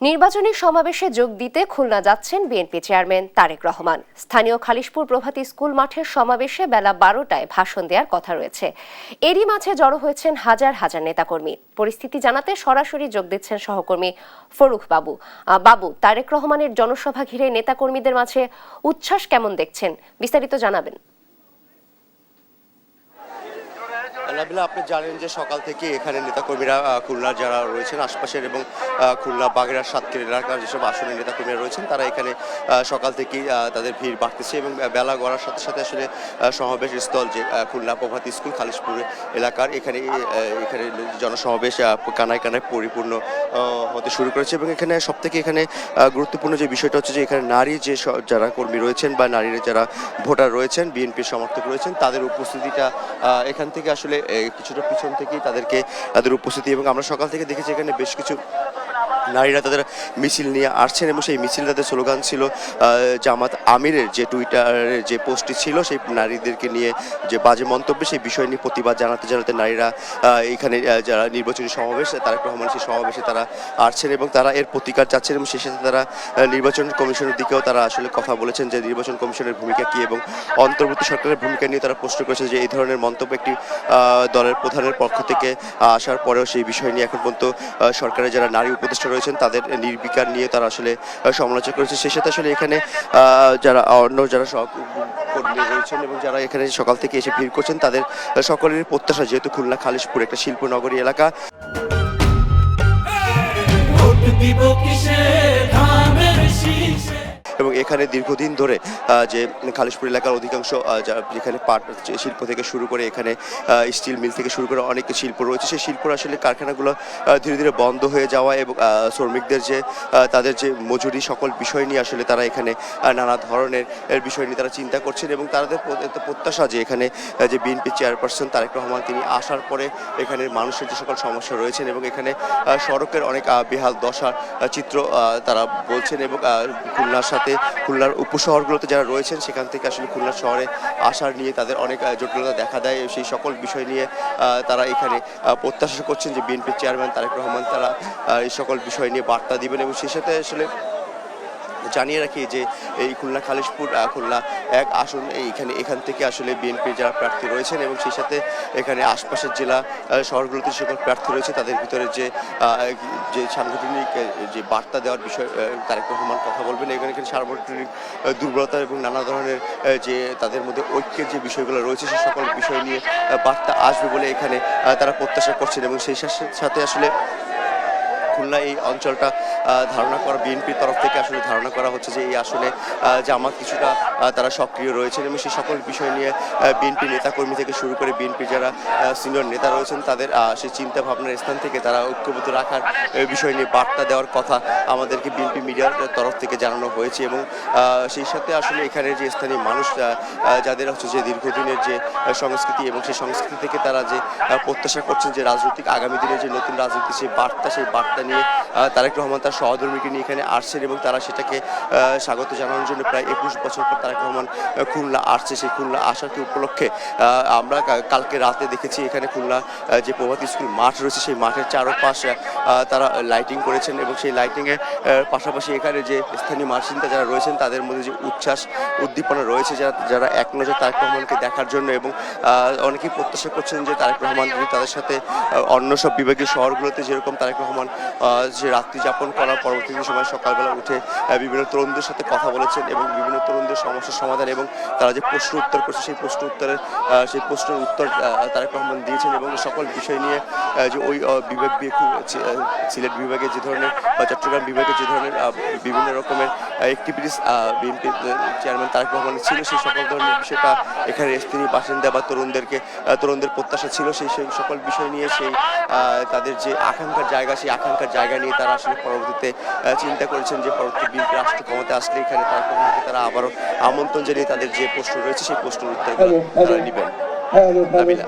নির্বাচনী সমাবেশে যোগ দিতে খুলনা যাচ্ছেন বিএনপি চেয়ারম্যান তারেক রহমান। স্থানীয় খালিশপুর প্রভাতী স্কুল মাঠের সমাবেশে বেলা ১২টায় ভাষণ দেওয়ার কথা রয়েছে। এরই মাঝে জড়ো হয়েছেন হাজার হাজার নেতাকর্মী। পরিস্থিতি জানাতে সরাসরি যোগ দিচ্ছেন সহকর্মী ফরুখ বাবু। তারেক রহমানের জনসভা ঘিরে নেতাকর্মীদের মাঝে উচ্ছ্বাস কেমন দেখছেন, বিস্তারিত জানাবেন। নাবিলা, আপনি জানেন যে সকাল থেকে এখানে নেতাকর্মীরা খুলনার যারা রয়েছেন আশপাশের এবং খুলনা বাগেরহাট সাতক্ষীরা এলাকার যেসব আসনের নেতাকর্মীরা রয়েছেন তারা এখানে সকাল থেকেই তাদের ভিড় বাড়তেছে এবং বেলা গড়ার সাথে সাথে আসলে সমাবেশ স্থল যে খুলনা প্রভাতী স্কুল খালিশপুর এলাকার এখানে জনসমাবেশ কানায় কানায় পরিপূর্ণ হতে শুরু করেছে। এবং এখানে সবথেকে এখানে গুরুত্বপূর্ণ যে বিষয়টা হচ্ছে যে এখানে নারী যে যারা কর্মী রয়েছেন বা নারীরা যারা ভোটার রয়েছেন, বিএনপির সমর্থক রয়েছেন, তাদের উপস্থিতিটা এখান থেকে আসলে কিছুটা পিছন থেকেই তাদের উপস্থিতি। এবং আমরা সকাল থেকে দেখেছি এখানে বেশ কিছু নারীরা তাদের মিছিল নিয়ে আসছেন এবং সেই মিছিল তাদের স্লোগান ছিল জামাত আমিরের যে টুইটারের যে পোস্টটি ছিল সেই নারীদেরকে নিয়ে যে বাজে মন্তব্য, সেই বিষয় নিয়ে প্রতিবাদ জানাতে নারীরা এখানে যারা নির্বাচনী সমাবেশ তারেক রহমানের সেই সমাবেশে তারা আসছেন এবং তারা এর প্রতিকার চাচ্ছেন। এবং সেই সাথে তারা নির্বাচন কমিশনের দিকেও তারা আসলে কথা বলেছেন যে নির্বাচন কমিশনের ভূমিকা কী এবং অন্তর্বর্তী সরকারের ভূমিকা নিয়ে তারা প্রশ্ন করেছেন যে এই ধরনের মন্তব্য একটি দলের প্রধানের পক্ষ থেকে আসার পরেও সেই বিষয় নিয়ে এখন পর্যন্ত সরকারের যারা নারী উপদেষ্টা রয়েছেন তাদের নির্বিকার নিয়ে তারা আসলে সমালোচনা করেছে। সেই সাথে আসলে এখানে যারা অন্য যারা কর্মী রয়েছেন এবং যারা এখানে সকাল থেকে এসে ভিড় করছেন তাদের সকলের প্রত্যাশা, যেহেতু খুলনা খালিশপুর একটা শিল্পনগরী এলাকা, এবং এখানে দীর্ঘদিন ধরে যে খালিশপুর এলাকার অধিকাংশ যেখানে পাট শিল্প থেকে শুরু করে এখানে স্টিল মিল থেকে শুরু করে অনেক শিল্প রয়েছে, সেই শিল্প আসলে কারখানাগুলো ধীরে ধীরে বন্ধ হয়ে যাওয়া এবং শ্রমিকদের যে তাদের যে মজুরি সকল বিষয় নিয়ে আসলে তারা এখানে নানা ধরনের বিষয় নিয়ে তারা চিন্তা করছেন। এবং তাদের প্রত্যাশা যে এখানে যে বিএনপি চেয়ারপারসন তারেক রহমান তিনি আসার পরে এখানে মানুষের যে সকল সমস্যা রয়েছেন এবং এখানে সড়কের অনেক বেহাল দশার চিত্র তারা বলছেন। এবং খুলনার উপশহরগুলোতে যারা রয়েছেন সেখান থেকে আসলে খুলনা শহরে আসার নিয়ে তাদের অনেক জটিলতা দেখা দেয়। সেই সকল বিষয় নিয়ে তারা এখানে প্রত্যাশা করছেন যে বিএনপির চেয়ারম্যান তারেক রহমান তারা এই সকল বিষয় নিয়ে বার্তা দিবেন। এবং সেই সাথে আসলে জানিয়ে রাখি যে এই খুলনা খালিশপুর খুলনা এক আসন এখান থেকে আসলে বিএনপির যারা প্রার্থী রয়েছেন এবং সেই সাথে এখানে আশপাশের জেলা শহরগুলোতে সকল প্রার্থী রয়েছে তাদের ভিতরে যে সাংগঠনিক যে বার্তা দেওয়ার বিষয় তারেক রহমান কথা বলবেন। এখানে সার্বজনীন দুর্বলতা এবং নানা ধরনের যে তাদের মধ্যে ঐক্যের যে বিষয়গুলো রয়েছে সেই সকল বিষয় নিয়ে বার্তা আসবে বলে এখানে তারা প্রত্যাশা করছেন। এবং সেই সাথে আসলে খুলনা এই অঞ্চলটা ধারণা করা বিএনপির তরফ থেকে আসলে ধারণা করা হচ্ছে যে এই আসনে জামাত কিছুটা তারা সক্রিয় রয়েছেন এবং সেই সকল বিষয় নিয়ে বিএনপি নেতাকর্মী থেকে শুরু করে বিএনপির যারা সিনিয়র নেতা রয়েছেন তাদের সেই চিন্তা ভাবনার স্থান থেকে তারা ঐক্যবদ্ধ রাখার বিষয় নিয়ে বার্তা দেওয়ার কথা আমাদেরকে বিএনপি মিডিয়ার তরফ থেকে জানানো হয়েছে। এবং সেই সাথে আসলে এখানে যে স্থানীয় মানুষ যাদের হচ্ছে যে দীর্ঘদিনের যে সংস্কৃতি এবং সেই সংস্কৃতি থেকে তারা যে প্রত্যাশা করছেন যে রাজনৈতিক আগামী দিনে যে নতুন রাজনীতি সেই বার্তা নিয়ে তারেক রহমান তার সহধর্মীকে নিয়ে এখানে আসছেন এবং তারা সেটাকে স্বাগত জানানোর জন্য প্রায় ২১ বছর পর তারেক রহমান খুলনা আসছে। সেই খুলনা আসার উপলক্ষে আমরা কালকে রাতে দেখেছি এখানে খুলনা যে প্রভাতী স্কুল মাঠ রয়েছে সেই মাঠের চারপাশে তারা লাইটিং করেছেন এবং সেই লাইটিংয়ের পাশাপাশি এখানে যে স্থানীয় বাসিন্দা যারা রয়েছেন তাদের মধ্যে যে উচ্ছ্বাস উদ্দীপনা রয়েছে যারা এক নজর তারেক রহমানকে দেখার জন্য। এবং অনেকেই প্রত্যাশা করছেন যে তারেক রহমান যদি তাদের সাথে অন্য সব বিভাগীয় শহরগুলোতে যেরকম তারেক রহমান যে রাত্রি যাপন করার পরবর্তী সময় সকালবেলা উঠে বিভিন্ন তরুণদের সাথে কথা বলেছেন এবং বিভিন্ন তরুণদের সমস্যার সমাধান এবং তারা যে প্রশ্ন উত্তর করছে সেই প্রশ্নের উত্তর তারেক রহমান দিয়েছেন। এবং সকল বিষয় নিয়ে যে ওই বিভাগ সিলেট বিভাগে যে ধরনের বা চট্টগ্রাম বিভাগে যে ধরনের বিভিন্ন রকমের অ্যাক্টিভিটিস বিএনপি চেয়ারম্যান তারেক রহমানের ছিল সেই সকল ধরনের বিষয়টা এখানে স্থানীয় বাসিন্দা বা তরুণদের প্রত্যাশা ছিল সেই সকল বিষয় নিয়ে সেই তাদের যে আকাঙ্ক্ষার জায়গা সেই আকাঙ্ক্ষার জায়গা নিয়ে তারা আসলে পরবর্তীতে চিন্তা করেছেন যে পরবর্তী বিএনপি রাষ্ট্র ক্ষমতা আসলে এখানে তারা আবারও আমন্ত্রণ জানিয়ে তাদের যে প্রশ্ন রয়েছে সেই প্রশ্নের উত্তর তারা নেবেন।